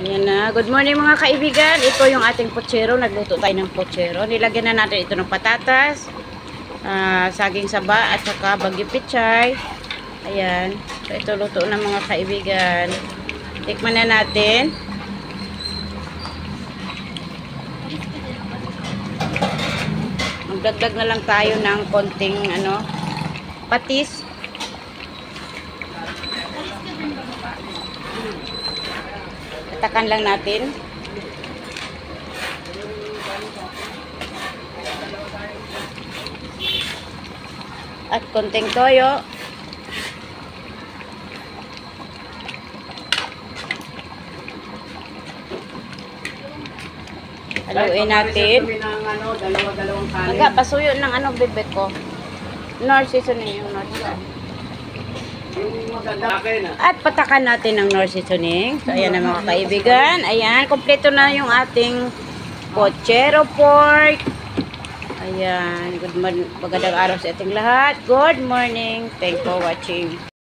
Ayan na. Good morning mga kaibigan. Ito yung ating pochero. Nagluto tayo ng pochero. Nilagyan na natin ito ng patatas, saging saba, at saka bagyo pichay. Ayan. So, ito luto ng mga kaibigan. Tikman na natin. Magdagdag na lang tayo ng konting patis. Takan lang natin. At konting toyo. Haluin natin. Aga, pasuyo ng bibig ko. Nor seasoning yung nor seasoning. At patakan natin ng nor seasoning. So, ayan na mga kaibigan. Ayan, kompleto na yung ating pochero pork. Ayan, magandang araw sa ating lahat. Good morning. Thanks for watching.